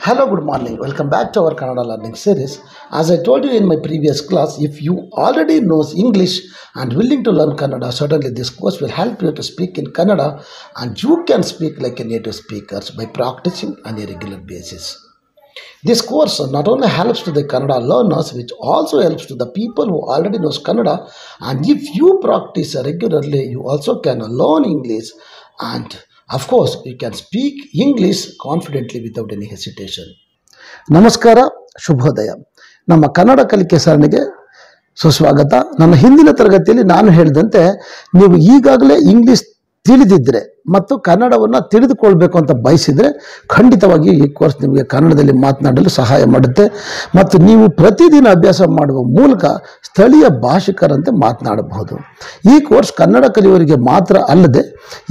Hello, good morning. Welcome back to our Kannada learning series. As I told you in my previous class, if you already knows English and willing to learn Kannada, certainly this course will help you to speak in Kannada and you can speak like a native speaker by practicing on a regular basis. This course not only helps to the Kannada learners, which also helps to the people who already knows Kannada. And if you practice regularly, you also can learn English and of course you can speak English confidently without any hesitation. ನಮಸ್ಕಾರ ಶುಭೋದಯ ನಮ್ಮ ಕನ್ನಡ ಕಲಿಕೆ ಸರಣಿಗೆ ಸುಸ್ವಾಗತ. ನನ್ನ ಹಿಂದಿನ ತರಗತಿಯಲ್ಲಿ ನಾನು ಹೇಳಿದಂತೆ ನೀವು ಈಗಾಗಲೇ ಇಂಗ್ಲಿಷ್ ತಿಳಿದಿದ್ದರೆ ಮತ್ತು ಕನ್ನಡವನ್ನು ತಿಳಿದುಕೊಳ್ಬೇಕು ಅಂತ ಬಯಸಿದರೆ ಖಂಡಿತವಾಗಿ ಈ ಕೋರ್ಸ್ ನಿಮಗೆ ಕನ್ನಡದಲ್ಲಿ ಮಾತನಾಡಲು ಸಹಾಯ ಮಾಡುತ್ತೆ ಮತ್ತು ನೀವು ಪ್ರತಿದಿನ ಅಭ್ಯಾಸ ಮಾಡುವ ಮೂಲಕ ಸ್ಥಳೀಯ ಭಾಷಿಕರಂತೆ ಮಾತನಾಡಬಹುದು. ಈ ಕೋರ್ಸ್ ಕನ್ನಡ ಕಲಿಯುವವರಿಗೆ ಮಾತ್ರ ಅಲ್ಲದೆ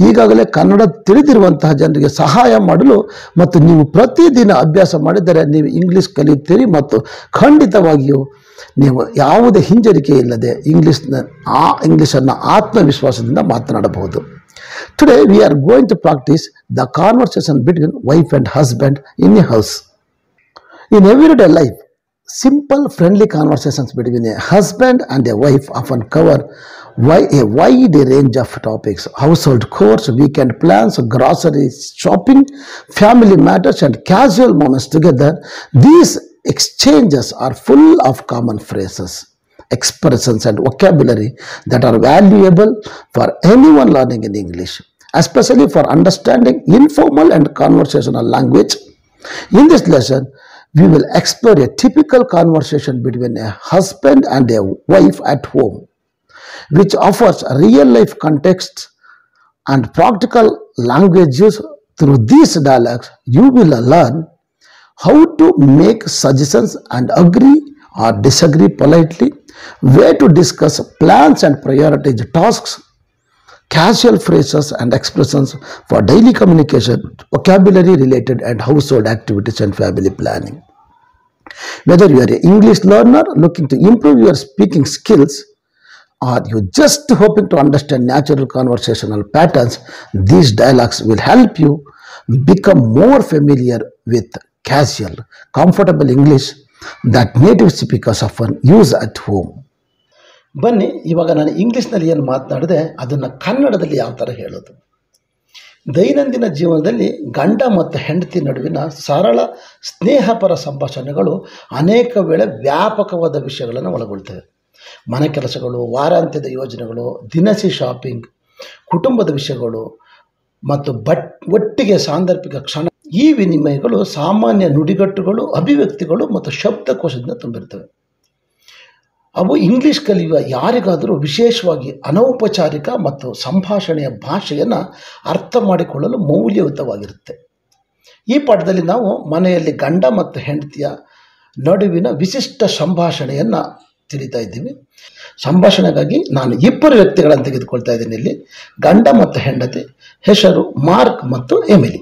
ಈಗಾಗಲೇ ಕನ್ನಡ ತಿಳಿದಿರುವಂತಹ ಜನರಿಗೆ ಸಹಾಯ ಮಾಡಲು ಮತ್ತು ನೀವು ಪ್ರತಿದಿನ ಅಭ್ಯಾಸ ಮಾಡಿದರೆ ನೀವು ಇಂಗ್ಲಿಷ್ ಕಲಿಯುತ್ತೀರಿ ಮತ್ತು ಖಂಡಿತವಾಗಿಯೂ ನೀವು ಯಾವುದೇ ಹಿಂಜರಿಕೆ ಇಲ್ಲದೆ ಇಂಗ್ಲಿಷನ್ನು ಆತ್ಮವಿಶ್ವಾಸದಿಂದ ಮಾತನಾಡಬಹುದು. Today we are going to practice the conversation between wife and husband in a house. In everyday life, simple friendly conversations between a husband and a wife often cover a wide range of topics: household chores, weekend plans, grocery shopping, family matters and casual moments together. These exchanges are full of common phrases, expressions and vocabulary that are valuable for anyone learning in English, especially for understanding informal and conversational language. In this lesson, we will explore a typical conversation between a husband and a wife at home, which offers real-life context and practical language use. Through these dialogues, you will learn how to make suggestions and agree or disagree politely, where to discuss plans and prioritize tasks, casual phrases and expressions for daily communication, vocabulary related and household activities and family planning. Whether you are an English learner looking to improve your speaking skills or you just hoping to understand natural conversational patterns, these dialogues will help you become more familiar with casual, comfortable English that native speakers often use at home. ಬನ್ನಿ ಇವಾಗ ನಾನು ಇಂಗ್ಲೀಷ್ನಲ್ಲಿ ಏನು ಮಾತನಾಡಿದೆ ಅದನ್ನು ಕನ್ನಡದಲ್ಲಿ ಯಾವ ಥರ ಹೇಳೋದು. ದೈನಂದಿನ ಜೀವನದಲ್ಲಿ ಗಂಡ ಮತ್ತು ಹೆಂಡತಿ ನಡುವಿನ ಸರಳ ಸ್ನೇಹಪರ ಸಂಭಾಷಣೆಗಳು ಅನೇಕ ವೇಳೆ ವ್ಯಾಪಕವಾದ ವಿಷಯಗಳನ್ನು ಒಳಗೊಳ್ತವೆ. ಮನೆ ಕೆಲಸಗಳು, ವಾರಾಂತ್ಯದ ಯೋಜನೆಗಳು, ದಿನಸಿ ಶಾಪಿಂಗ್, ಕುಟುಂಬದ ವಿಷಯಗಳು ಮತ್ತು ಒಟ್ಟಿಗೆ ಸಾಂದರ್ಭಿಕ ಕ್ಷಣ, ಈ ವಿನಿಮಯಗಳು ಸಾಮಾನ್ಯ ನುಡಿಗಟ್ಟುಗಳು, ಅಭಿವ್ಯಕ್ತಿಗಳು ಮತ್ತು ಶಬ್ದಕೋಶದಿಂದ ತುಂಬಿರ್ತವೆ. ಅವು ಇಂಗ್ಲಿಷ್ ಕಲಿಯುವ ಯಾರಿಗಾದರೂ ವಿಶೇಷವಾಗಿ ಅನೌಪಚಾರಿಕ ಮತ್ತು ಸಂಭಾಷಣೆಯ ಭಾಷೆಯನ್ನು ಅರ್ಥ ಮಾಡಿಕೊಳ್ಳಲು ಮೌಲ್ಯಯುತವಾಗಿರುತ್ತೆ. ಈ ಪಾಠದಲ್ಲಿ ನಾವು ಮನೆಯಲ್ಲಿ ಗಂಡ ಮತ್ತು ಹೆಂಡತಿಯ ನಡುವಿನ ವಿಶಿಷ್ಟ ಸಂಭಾಷಣೆಯನ್ನು ತಿಳಿತಾ ಇದ್ದೀವಿ. ಸಂಭಾಷಣೆಗಾಗಿ ನಾನು ಇಬ್ಬರು ವ್ಯಕ್ತಿಗಳನ್ನು ತೆಗೆದುಕೊಳ್ತಾ ಇದ್ದೀನಿ. ಇಲ್ಲಿ ಗಂಡ ಮತ್ತು ಹೆಂಡತಿ, ಹೆಸರು ಮಾರ್ಕ್ ಮತ್ತು Emily.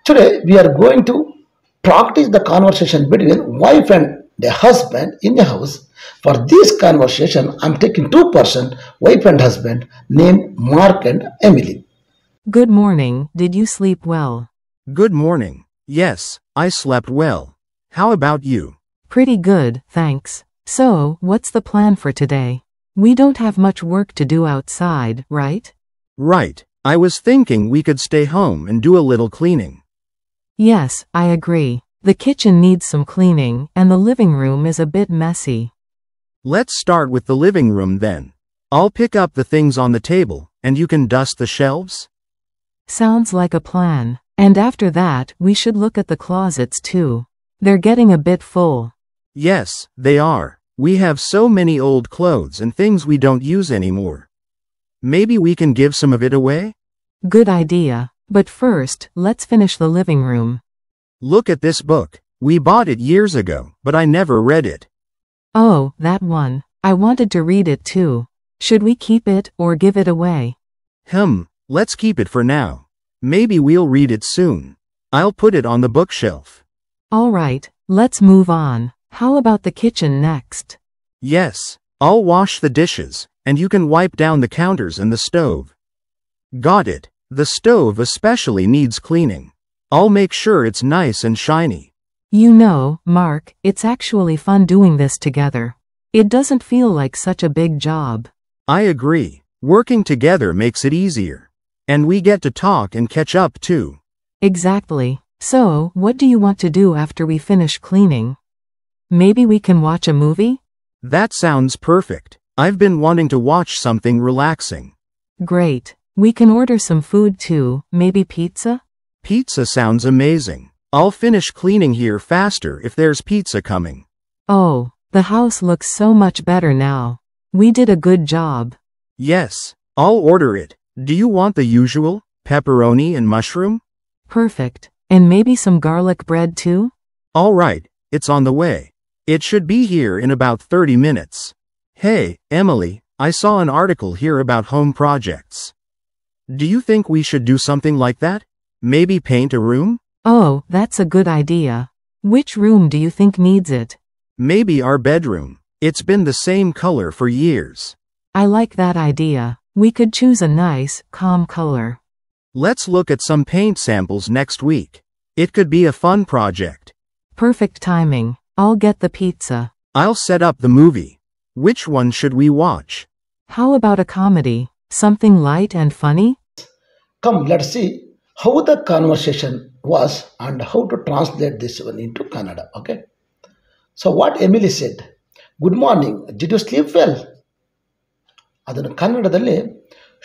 Today we are going to practice the conversation between wife and the husband in the house. For this conversation, I am taking two persons, wife and husband, named Mark and Emily. Good morning. Did you sleep well? Good morning. Yes, I slept well. How about you? Pretty good, thanks. So, what's the plan for today? We don't have much work to do outside, right? Right. I was thinking we could stay home and do a little cleaning. Yes, I agree. The kitchen needs some cleaning, and the living room is a bit messy. Let's start with the living room then. I'll pick up the things on the table, and you can dust the shelves? Sounds like a plan. And after that, we should look at the closets too. They're getting a bit full. Yes, they are. We have so many old clothes and things we don't use anymore. Maybe we can give some of it away? Good idea. But first, let's finish the living room. Look at this book. We bought it years ago, but I never read it. Oh, that one. I wanted to read it too. Should we keep it or give it away? Let's keep it for now. Maybe we'll read it soon. I'll put it on the bookshelf. All right, let's move on. How about the kitchen next? Yes, I'll wash the dishes, and you can wipe down the counters and the stove. Got it. The stove especially needs cleaning. I'll make sure it's nice and shiny. You know, Mark, it's actually fun doing this together. It doesn't feel like such a big job. I agree. Working together makes it easier. And we get to talk and catch up too. Exactly. So, what do you want to do after we finish cleaning? Maybe we can watch a movie? That sounds perfect. I've been wanting to watch something relaxing. Great. We can order some food too, maybe pizza? Pizza sounds amazing. I'll finish cleaning here faster if there's pizza coming. Oh, the house looks so much better now. We did a good job. Yes, I'll order it. Do you want the usual, pepperoni and mushroom? Perfect. And maybe some garlic bread too? All right, it's on the way. It should be here in about 30 minutes. Hey, Emily, I saw an article here about home projects. Do you think we should do something like that? Maybe paint a room? Oh, that's a good idea. Which room do you think needs it? Maybe our bedroom. It's been the same color for years. I like that idea. We could choose a nice, calm color. Let's look at some paint samples next week. It could be a fun project. Perfect timing. I'll get the pizza. I'll set up the movie. Which one should we watch? How about a comedy? Something light and funny? Come, let's see how the conversation was and how to translate this one into Kannada. Okay. So what Emily said, good morning, did you sleep well? ಅದನ್ನು ಕನ್ನಡದಲ್ಲಿ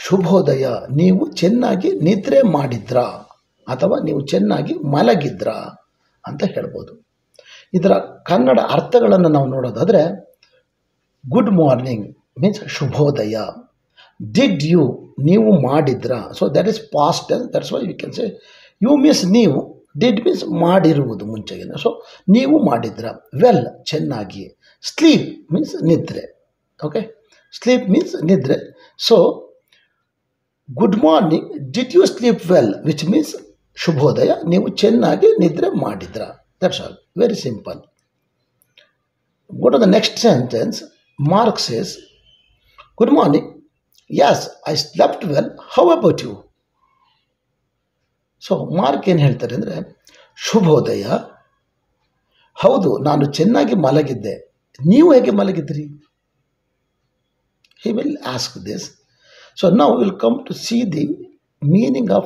ಶುಭೋದಯ, ನೀವು ಚೆನ್ನಾಗಿ ನಿದ್ರೆ ಮಾಡಿದ್ರಾ ಅಥವಾ ನೀವು ಚೆನ್ನಾಗಿ ಮಲಗಿದ್ರಾ ಅಂತ ಹೇಳ್ಬೋದು. ಇದರ ಕನ್ನಡ ಅರ್ಥಗಳನ್ನು ನಾವು ನೋಡೋದಾದರೆ, ಗುಡ್ ಮಾರ್ನಿಂಗ್ ಮೀನ್ಸ್ ಶುಭೋದಯ. ಡಿಡ್ ಯು, ನೀವು ಮಾಡಿದ್ರಾ, so that is past tense, that's why we can say you means ನೀವು, ಡಿಡ್ ಮೀನ್ಸ್ ಮಾಡಿರುವುದು ಮುಂಚೆಗಿನ, ಸೊ ನೀವು ಮಾಡಿದ್ರಾ. ವೆಲ್ ಚೆನ್ನಾಗಿ. ಸ್ಲೀಪ್ ಮೀನ್ಸ್ ನಿದ್ರೆ. ಓಕೆ, ಸ್ಲೀಪ್ ಮೀನ್ಸ್ ನಿದ್ರೆ. So good morning, did you sleep well, which means ಶುಭೋದಯ, ನೀವು ಚೆನ್ನಾಗಿ ನಿದ್ರೆ ಮಾಡಿದ್ರಾ. That's all, very simple. Go to the next sentence. Mark says, good morning. Yes, I slept well. How about you? So mark ಏನು ಹೇಳ್ತಾರೆ ಅಂದರೆ, ಶುಭೋದಯ, ಹೌದು ನಾನು ಚೆನ್ನಾಗಿ ಮಲಗಿದ್ದೆ, ನೀವು ಹೇಗೆ ಮಲಗಿದ್ರಿ? He will ask this. So now we will come to see the meaning of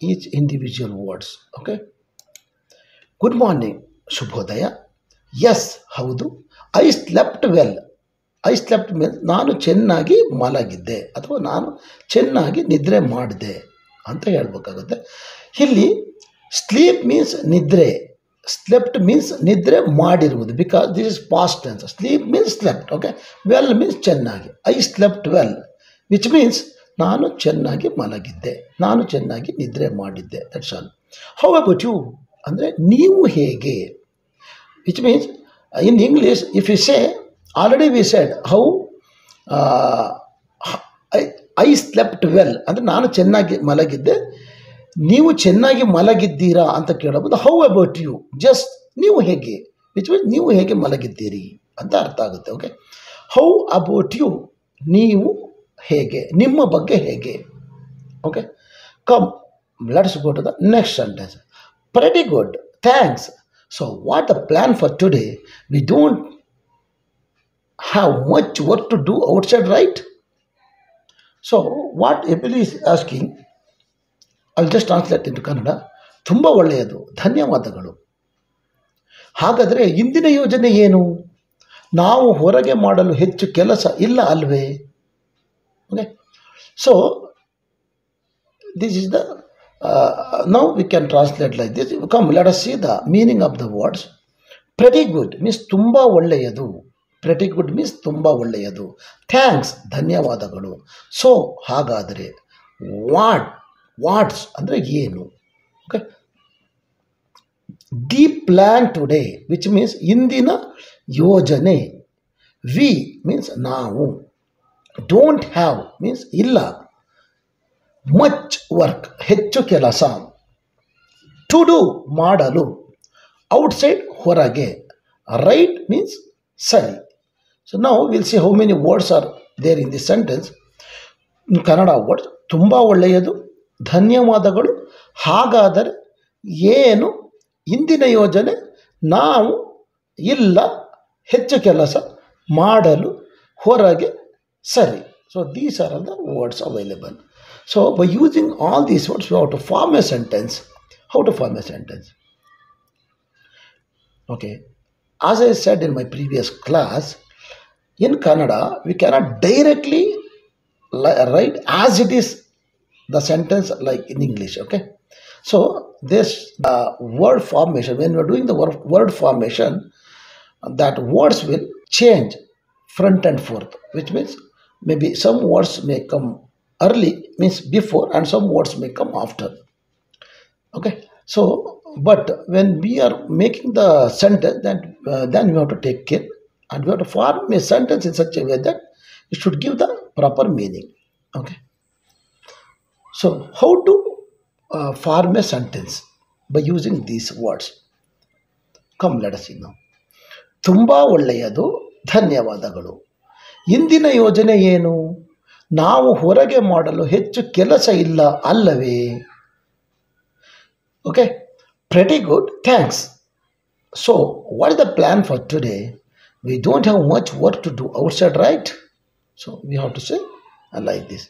each individual words. Okay. Good morning, ಶುಭೋದಯ. ಎಸ್, ಹೌದು. I slept well. I slept means ನಾನು ಚೆನ್ನಾಗಿ ಮಲಗಿದ್ದೆ ಅಥವಾ ನಾನು ಚೆನ್ನಾಗಿ ನಿದ್ರೆ ಮಾಡಿದೆ ಅಂತ ಹೇಳ್ಬೇಕಾಗುತ್ತೆ. ಇಲ್ಲಿ ಸ್ಲೀಪ್ ಮೀನ್ಸ್ ನಿದ್ರೆ, ಸ್ಲೆಪ್ಟ್ ಮೀನ್ಸ್ ನಿದ್ರೆ ಮಾಡಿರುವುದು, because this is past tense. Sleep means slept. Okay, well means ಚೆನ್ನಾಗಿ. I slept well which means ನಾನು ಚೆನ್ನಾಗಿ ಮಲಗಿದ್ದೆ, ನಾನು ಚೆನ್ನಾಗಿ ನಿದ್ರೆ ಮಾಡಿದ್ದೆ. That's all. How about you ಅಂದರೆ ನೀವು ಹೇಗೆ, which means in English, if you say, already we said how I slept well ಅಂದರೆ ನಾನು ಚೆನ್ನಾಗಿ ಮಲಗಿದ್ದೆ, ನೀವು ಚೆನ್ನಾಗಿ ಮಲಗಿದ್ದೀರಾ ಅಂತ ಕೇಳಬಹುದು. ಹೌ ಅಬೌಟ್ ಯು, ಜಸ್ಟ್ ನೀವು ಹೇಗೆ, ವಿಚ್ ಮೀನ್ಸ್ ನೀವು ಹೇಗೆ ಮಲಗಿದ್ದೀರಿ ಅಂತ ಅರ್ಥ ಆಗುತ್ತೆ. ಓಕೆ, ಹೌ ಅಬೌಟ್ ಯು, ನೀವು ಹೇಗೆ, ನಿಮ್ಮ ಬಗ್ಗೆ ಹೇಗೆ. Okay, come let's go to the next sentence. Pretty good, thanks. So what the plan for today? We don't have much work to do outside, right? So what Emily is asking, I'll just translate into Kannada. ತುಂಬ ಒಳ್ಳೆಯದು, ಧನ್ಯವಾದಗಳು. ಹಾಗಾದರೆ ಇಂದಿನ ಯೋಜನೆ ಏನು? ನಾವು ಹೊರಗೆ ಮಾಡಲು ಹೆಚ್ಚು ಕೆಲಸ ಇಲ್ಲ ಅಲ್ವೇ? Okay, so this is the now we can translate like this. Come, let us see the meaning of the words. Pretty good means ತುಂಬ ಒಳ್ಳೆಯದು. Pretty good means ತುಂಬ ಒಳ್ಳೆಯದು. ಥ್ಯಾಂಕ್ಸ್, ಧನ್ಯವಾದಗಳು. ಸೊ ಹಾಗಾದರೆ ವಾಟ್ಸ್ ಅಂದರೆ ಏನು. Okay, the plan today which means ಇಂದಿನ ಯೋಜನೆ. ವಿ ಮೀನ್ಸ್ ನಾವು. ಡೋಂಟ್ ಹ್ಯಾವ್ ಮೀನ್ಸ್ ಇಲ್ಲ. ಮಚ್ ವರ್ಕ್ ಹೆಚ್ಚು ಕೆಲಸ. ಟು ಡೂ ಮಾಡಲು. ಔಟ್ಸೈಡ್ ಹೊರಗೆ. ರೈಟ್ ಮೀನ್ಸ್ ಸರಿ. ಸೊ ನಾವು will see how many words are there in this sentence. Kannada words ತುಂಬ ಒಳ್ಳೆಯದು, ಧನ್ಯವಾದಗಳು, ಹಾಗಾದರೆ, ಏನು ಇಂದಿನ ಯೋಜನೆ ನಾವು ಇಲ್ಲ ಹೆಚ್ಚು ಕೆಲಸ ಮಾಡಲು ಹೊರಗೆ ಸರಿ. So these are all the words available. So by using all these words, we have to form a sentence. How to form a sentence? Okay. As I said in my previous class, in Kannada, we cannot directly write as it is the sentence like in English. Okay. So this word formation, when we are doing the word formation, that words will change front and forth, which means maybe some words may come early, means before, and some words may come after. Okay. So but when we are making the sentence, then we have to take care, and we have to form a sentence in such a way that it should give the proper meaning. Okay. So how to form a sentence by using these words? Come, let us see now. ತುಂಬ ಒಳ್ಳೆಯದು, ಧನ್ಯವಾದಗಳು. ಇಂದಿನ ಯೋಜನೆ ಏನು? ನಾವು ಹೊರಗೆ ಮಾಡಲು ಹೆಚ್ಚು ಕೆಲಸ ಇಲ್ಲ ಅಲ್ಲವೇ? Okay, pretty good, thanks. So what is the plan for today? We don't have much work to do outside, right? So we have to say like this.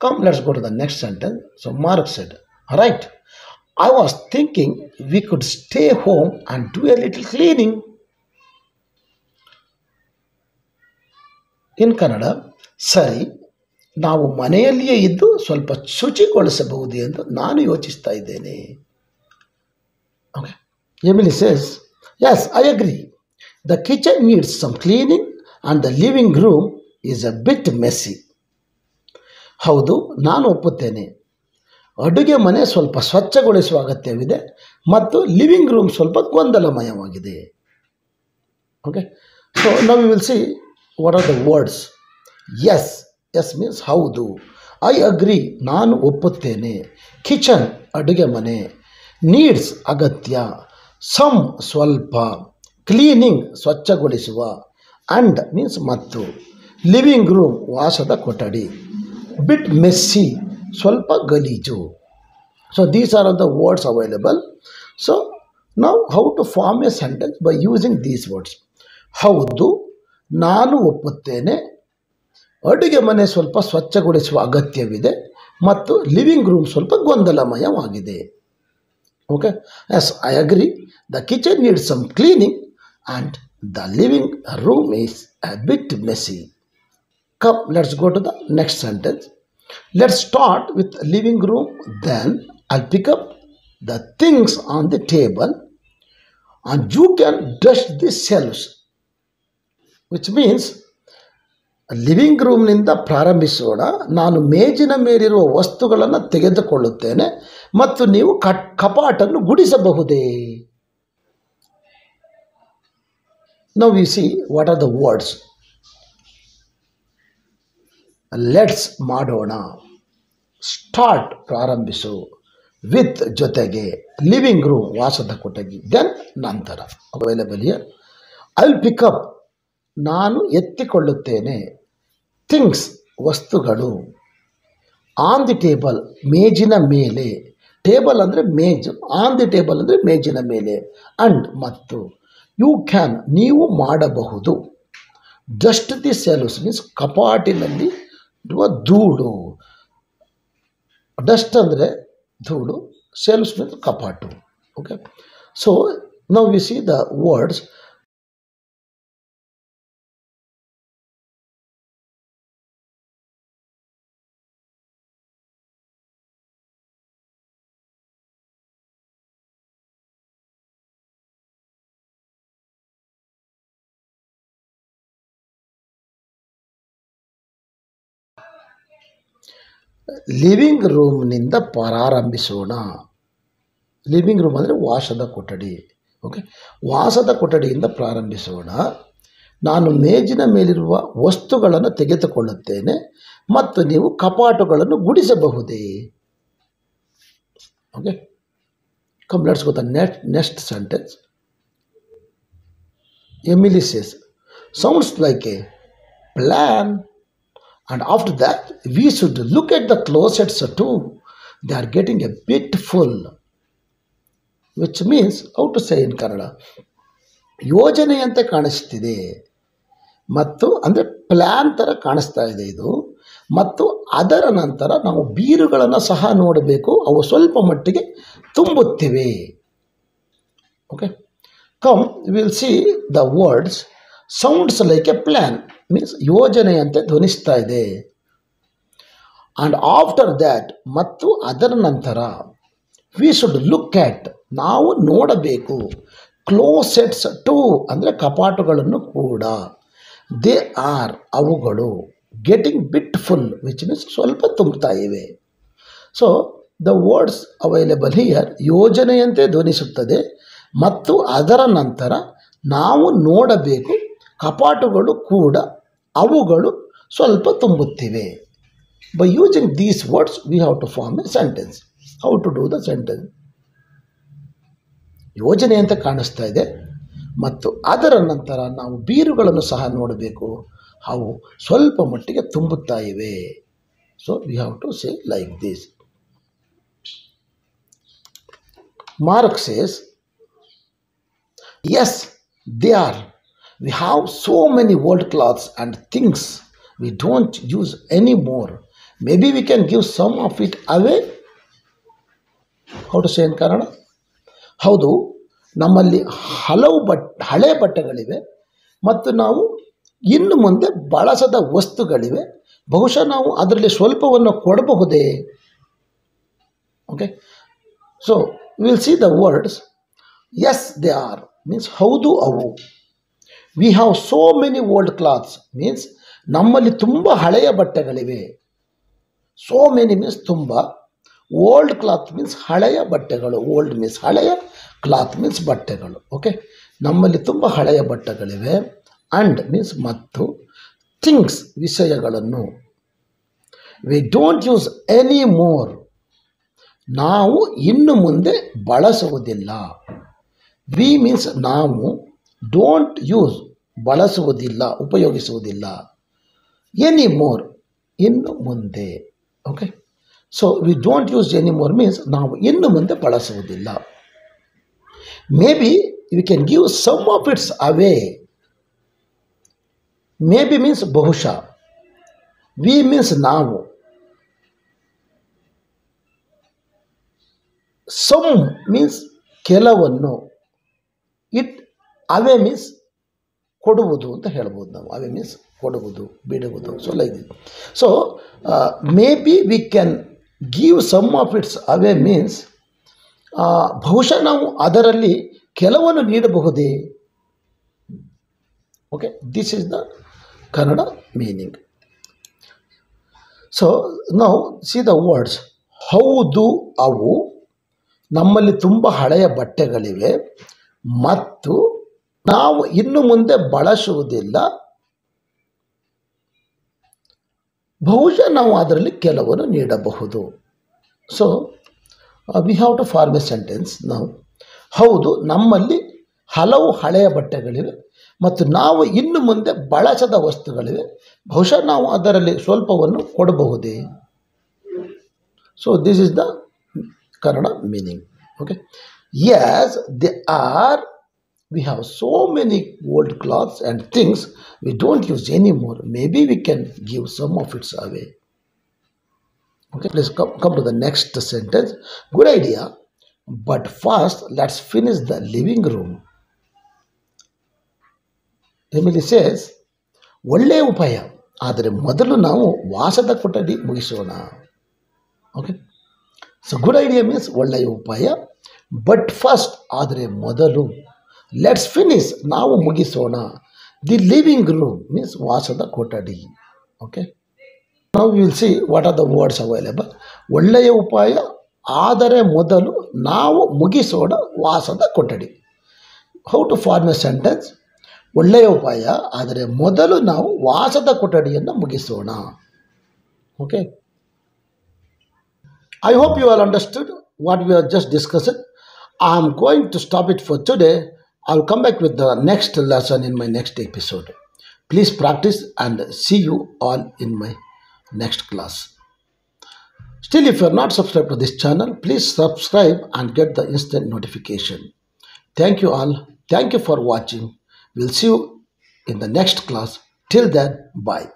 Come, let's go to the next sentence. So Mark said, all right, I was thinking we could stay home and do a little cleaning. In Kannada, ಸರಿ, ನಾವು ಮನೆಯಲ್ಲಿಯೇ ಇದ್ದು ಸ್ವಲ್ಪ ಶುಚಿಗೊಳಿಸಬಹುದು ಎಂದು ನಾನು ಯೋಚಿಸ್ತಾ ಇದ್ದೇನೆ. Okay. Emily says, yes, I agree. The kitchen needs some cleaning and the living room is a bit messy. ಹೌದು, ನಾನು ಒಪ್ಪುತ್ತೇನೆ. ಅಡುಗೆ ಮನೆ ಸ್ವಲ್ಪ ಸ್ವಚ್ಛಗೊಳಿಸುವ ಅಗತ್ಯವಿದೆ ಮತ್ತು ಲಿವಿಂಗ್ ರೂಮ್ ಸ್ವಲ್ಪ ಗೊಂದಲಮಯವಾಗಿದೆ. ಓಕೆ. ಸೊ ನಾವು we will see what are the words. Yes, yes means ಹೌದು. ಐ ಅಗ್ರಿ, ನಾನು ಒಪ್ಪುತ್ತೇನೆ. ಕಿಚನ್ ಅಡುಗೆ ಮನೆ, ನೀಡ್ಸ್ ಅಗತ್ಯ, ಸಮ್ ಸ್ವಲ್ಪ, ಕ್ಲೀನಿಂಗ್ ಸ್ವಚ್ಛಗೊಳಿಸುವ, ಅಂಡ್ ಮೀನ್ಸ್ ಮತ್ತು, ಲಿವಿಂಗ್ ರೂಮ್ ವಾಸದ ಕೊಠಡಿ, ಬಿಟ್ ಮೆಸ್ಸಿ ಸ್ವಲ್ಪ ಗಲೀಜು. So these are are the words available. So ನಾವು how to form a sentence by using these words. ಹೌದು, ನಾನು ಒಪ್ಪುತ್ತೇನೆ. ಅಡುಗೆ ಮನೆ ಸ್ವಲ್ಪ ಸ್ವಚ್ಛಗೊಳಿಸುವ ಅಗತ್ಯವಿದೆ ಮತ್ತು ಲಿವಿಂಗ್ ರೂಮ್ ಸ್ವಲ್ಪ ಗೊಂದಲಮಯವಾಗಿದೆ. Okay. Yes, I agree. The kitchen needs some cleaning and the living room is a bit messy. Come, let's go to the next sentence. Let's start with living room. Then I'll pick up the things on the table and you can dust the shelves. Which means living ರೂಮ್ನಿಂದ ಪ್ರಾರಂಭಿಸೋಣ. ನಾನು ಮೇಜಿನ ಮೇಲಿರುವ ವಸ್ತುಗಳನ್ನು ತೆಗೆದುಕೊಳ್ಳುತ್ತೇನೆ ಮತ್ತು ನೀವು ಕಪಾಟನ್ನು ಗುಡಿಸಬಹುದೇ? Now we see what are the words. Let's ಮಾಡೋಣ, ಸ್ಟಾರ್ಟ್ ಪ್ರಾರಂಭಿಸು, ವಿತ್ ಜೊತೆಗೆ, ಲಿವಿಂಗ್ ರೂಮ್ ವಾಸದ ಕೊಠಡಿ, ದೆನ್ ನಂತರ. Available here. I will pick up ನಾನು ಎತ್ತಿಕೊಳ್ಳುತ್ತೇನೆ, ಥಿಂಗ್ಸ್ ವಸ್ತುಗಳು, ಆನ್ ದಿ ಟೇಬಲ್ ಮೇಜಿನ ಮೇಲೆ, ಟೇಬಲ್ ಅಂದರೆ ಮೇಜು, ಆನ್ ದಿ ಟೇಬಲ್ ಅಂದರೆ ಮೇಜಿನ ಮೇಲೆ, ಅಂಡ್ ಮತ್ತು, ಯು ಕ್ಯಾನ್ ನೀವು ಮಾಡಬಹುದು, ಡಸ್ಟ್ ದಿ ಸೆಲ್ವ್ಸ್ ಮೀನ್ಸ್ ಕಪಾಟಿನಲ್ಲಿ ಇರುವ ಧೂಳು, ಡಸ್ಟ್ ಅಂದರೆ ಧೂಳು, ಸೆಲ್ವ್ಸ್ ಮೀನ್ಸ್ ಕಪಾಟು. ಓಕೆ. ಸೊ ನಾವು we see the words. Living ರೂಮ್ನಿಂದ ಪ್ರಾರಂಭಿಸೋಣ. ಲಿವಿಂಗ್ ರೂಮ್ ಅಂದರೆ ವಾಸದ ಕೊಠಡಿ. ಓಕೆ. ವಾಸದ ಕೊಠಡಿಯಿಂದ ಪ್ರಾರಂಭಿಸೋಣ. ನಾನು ಮೇಜಿನ ಮೇಲಿರುವ ವಸ್ತುಗಳನ್ನು ತೆಗೆದುಕೊಳ್ಳುತ್ತೇನೆ ಮತ್ತು ನೀವು ಕಪಾಟುಗಳನ್ನು ಗುಡಿಸಬಹುದೇ? Okay. Come, let's go the next sentence. Emily says, sounds like a plan. And after that, we should look at the closets too. They are getting a bit full. Which means how to say in Kannada, ಯೋಜನೆಯಂತೆ ಕಾಣಿಸ್ತಿದೆ ಮತ್ತು ಅಂದರೆ plan ಥರ ಕಾಣಿಸ್ತಾ ಇದೆ ಇದು. ಮತ್ತು ಅದರ ನಂತರ ನಾವು ಬೀರುಗಳನ್ನು ಸಹ ನೋಡಬೇಕು, ಅವು ಸ್ವಲ್ಪ ಮಟ್ಟಿಗೆ ತುಂಬುತ್ತಿವೆ. Okay, come will see the words sounds like a plan means ಯೋಜನೆಯಂತೆ ಧ್ವನಿಸ್ತಾ ಇದೆ. ಆ್ಯಂಡ್ ಆಫ್ಟರ್ ದ್ಯಾಟ್ ಮತ್ತು ಅದರ ನಂತರ ವಿ ಶುಡ್ ಲುಕ್ ಆ್ಯಟ್ ನಾವು ನೋಡಬೇಕು, ಕ್ಲೋಸೆಟ್ಸ್ ಟು ಅಂದರೆ ಕಪಾಟುಗಳನ್ನು ಕೂಡ, ದೇ ಆರ್ ಅವುಗಳು, getting bit full which means ಸ್ವಲ್ಪ ತುಂಬ್ತಾ ಇವೆ. So the words available here ಯೋಜನೆಯಂತೆ ಧ್ವನಿಸುತ್ತದೆ ಮತ್ತು ಅದರ ನಂತರ ನಾವು ನೋಡಬೇಕು, ಕಪಾಟುಗಳು ಕೂಡ ಅವುಗಳು ಸ್ವಲ್ಪ ತುಂಬುತ್ತಿವೆ. By using these words we have to form a sentence. How to do the sentence? ಯೋಜನೆಯಂತೆ ಕಾಣಿಸ್ತಾ ಇದೆ ಮತ್ತು ಅದರ ನಂತರ ನಾವು ಬೀರುಗಳನ್ನು ಸಹ ನೋಡಬೇಕು, ಅವು ಸ್ವಲ್ಪ ಮಟ್ಟಿಗೆ ತುಂಬುತ್ತಾ ಇವೆ. So we have to say like this. Mark says, yes, they are. We have so many old clothes and things we don't use anymore. Maybe we can give some of it away. How to say in Kannada? ಹೌದು, ನಮ್ಮಲ್ಲಿ ಹಲವು ಹಳೆ ಬಟ್ಟೆಗಳಿವೆ ಮತ್ತು ನಾವು ಇನ್ನು ಮುಂದೆ ಬಳಸದ ವಸ್ತುಗಳಿವೆ, ಬಹುಶಃ ನಾವು ಅದರಲ್ಲಿ ಸ್ವಲ್ಪವನ್ನು ಕೊಡಬಹುದೇ. Okay, so will see the words yes they are means ಹೌದು ಅವು. We have so many old clothes means ನಮ್ಮಲ್ಲಿ ತುಂಬ ಹಳೆಯ ಬಟ್ಟೆಗಳಿವೆ. ಸೋ ಮೆನಿ ಮೀನ್ಸ್ ತುಂಬ, ಓಲ್ಡ್ ಕ್ಲಾತ್ ಮೀನ್ಸ್ ಹಳೆಯ ಬಟ್ಟೆಗಳು, ಓಲ್ಡ್ ಮೀನ್ಸ್ ಹಳೆಯ, ಕ್ಲಾತ್ ಮೀನ್ಸ್ ಬಟ್ಟೆಗಳು. ಓಕೆ, ನಮ್ಮಲ್ಲಿ ತುಂಬ ಹಳೆಯ ಬಟ್ಟೆಗಳಿವೆ. ಆ್ಯಂಡ್ ಮೀನ್ಸ್ ಮತ್ತು, ಥಿಂಗ್ಸ್ ವಿಷಯಗಳನ್ನು, we don't use any more ನಾವು ಇನ್ನು ಮುಂದೆ ಬಳಸುವುದಿಲ್ಲ. ವಿ ಮೀನ್ಸ್ ನಾವು, ಡೋಂಟ್ ಯೂಸ್ ಬಳಸುವುದಿಲ್ಲ, ಉಪಯೋಗಿಸುವುದಿಲ್ಲ. ಎನಿ ಮೋರ್ ಇನ್ನು ಮುಂದೆ. Okay, so we don't use any more means ನಾವು ಇನ್ನು ಮುಂದೆ ಬಳಸುವುದಿಲ್ಲ. Maybe we can give some of its away. Maybe means ಬಹುಶಃ, ವಿ ಮೀನ್ಸ್ ನಾವು, ಸಮ್ ಮೀನ್ಸ್ ಕೆಲವನ್ನು, ಇಟ್ ಅವೇ ಮೀನ್ಸ್ ಕೊಡುವುದು ಅಂತ ಹೇಳ್ಬೋದು ನಾವು. ಅವೇ ಮೀನ್ಸ್ ಕೊಡುವುದು, ಬಿಡುವುದು. So like this. So maybe we can give some of its away means ಬಹುಶಃ ನಾವು ಅದರಲ್ಲಿ ಕೆಲವನ್ನು ನೀಡಬಹುದೇ. Okay, this is the Kannada meaning. So ನಾವು ಸಿ ದ ವರ್ಡ್ಸ್. ಹೌದು ಅವು, ನಮ್ಮಲ್ಲಿ ತುಂಬ ಹಳೆಯ ಬಟ್ಟೆಗಳಿವೆ ಮತ್ತು ನಾವು ಇನ್ನು ಮುಂದೆ ಬಳಸುವುದಿಲ್ಲ, ಬಹುಶಃ ನಾವು ಅದರಲ್ಲಿ ಕೆಲವನ್ನು ನೀಡಬಹುದು. So we have to form a sentence ನಾವು. ಹೌದು, ನಮ್ಮಲ್ಲಿ ಹಲವು ಹಳೆಯ ಬಟ್ಟೆಗಳಿವೆ ಮತ್ತು ನಾವು ಇನ್ನು ಮುಂದೆ ಬಳಸದ ವಸ್ತುಗಳಿವೆ, ಬಹುಶಃ ನಾವು ಅದರಲ್ಲಿ ಸ್ವಲ್ಪವನ್ನು ಕೊಡಬಹುದೇ. So this is the Kannada meaning. Okay, yes they are. We have so many old clothes and things we don't use anymore. Maybe we can give some of it away. Okay, please come to the next sentence. Good idea, but first let's finish the living room. Emily says, ಒಳ್ಳೆಯ ಉಪಾಯ, ಆದರೆ ಮೊದಲು ನಾವು ವಾಸದ ಕೊಠಡಿ ಮುಗಿಸೋಣ. Okay, so good idea means ಒಳ್ಳೆಯ ಉಪಾಯ, ಬಟ್ ಫಸ್ಟ್ ಆದರೆ ಮೊದಲು, ಲೆಟ್ಸ್ ಫಿನಿಶ್ ನಾವು ಮುಗಿಸೋಣ, ದಿ ಲಿವಿಂಗ್ ರೂಮ್ ಮೀನ್ಸ್ ವಾಸದ ಕೊಠಡಿ. ಓಕೆ, ನಾವು will see what are the words available. ಒಳ್ಳೆಯ ಉಪಾಯ, ಆದರೆ ಮೊದಲು ನಾವು ಮುಗಿಸೋಣ ವಾಸದ ಕೊಠಡಿ. How to form a sentence. ಒಳ್ಳೆಯ ಉಪಾಯ, ಆದರೆ ಮೊದಲು ನಾವು ವಾಸದ ಕೊಠಡಿಯನ್ನು ಮುಗಿಸೋಣ. Okay, I hope you all understood what we are just discussed. I am going to stop it for today. I'll come back with the next lesson in my next episode. Please practice and see you all in my next class. Still, if you are not subscribed to this channel, please subscribe and get the instant notification. Thank you all. Thank you for watching. We'll see you in the next class. Till then, bye.